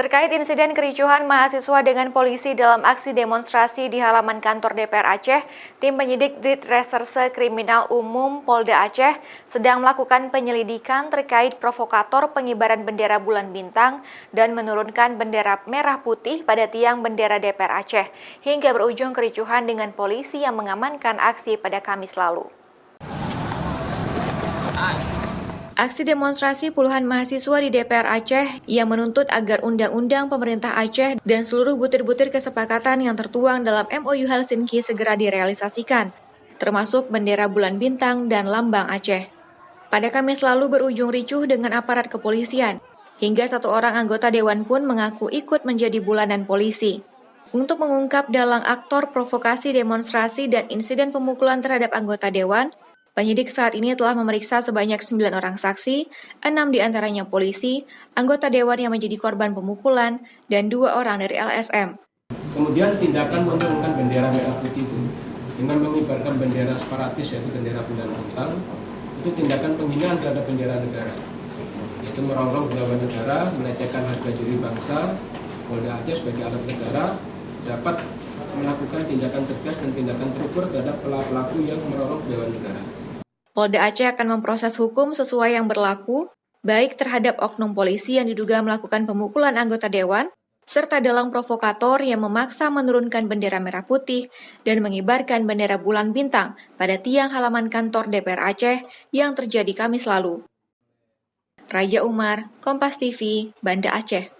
Terkait insiden kericuhan mahasiswa dengan polisi dalam aksi demonstrasi di halaman kantor DPR Aceh, tim penyidik Ditreserse Kriminal Umum Polda Aceh sedang melakukan penyelidikan terkait provokator pengibaran bendera bulan bintang dan menurunkan bendera merah putih pada tiang bendera DPR Aceh, hingga berujung kericuhan dengan polisi yang mengamankan aksi pada Kamis lalu. Aksi demonstrasi puluhan mahasiswa di DPR Aceh yang menuntut agar Undang-Undang Pemerintah Aceh dan seluruh butir-butir kesepakatan yang tertuang dalam MOU Helsinki segera direalisasikan, termasuk bendera bulan bintang dan lambang Aceh. Pada Kamis lalu berujung ricuh dengan aparat kepolisian, hingga satu orang anggota dewan pun mengaku ikut menjadi bulanan polisi. Untuk mengungkap dalang aktor provokasi demonstrasi dan insiden pemukulan terhadap anggota dewan, penyidik saat ini telah memeriksa sebanyak 9 orang saksi, 6 diantaranya polisi, anggota dewan yang menjadi korban pemukulan, dan 2 orang dari LSM. Kemudian tindakan menurunkan bendera merah putih itu dengan mengibarkan bendera separatis yaitu bendera bulan bintang, itu tindakan penghinaan terhadap bendera negara, yaitu merongrong bendera negara, melecehkan harga diri bangsa. Polda Aceh sebagai alat negara dapat melakukan tindakan tegas dan tindakan terukur terhadap pelaku yang merongrong bendera negara. Polda Aceh akan memproses hukum sesuai yang berlaku, baik terhadap oknum polisi yang diduga melakukan pemukulan anggota dewan, serta dalang provokator yang memaksa menurunkan bendera merah putih dan mengibarkan bendera bulan bintang pada tiang halaman kantor DPR Aceh yang terjadi Kamis lalu. Raja Umar, Kompas TV, Banda Aceh.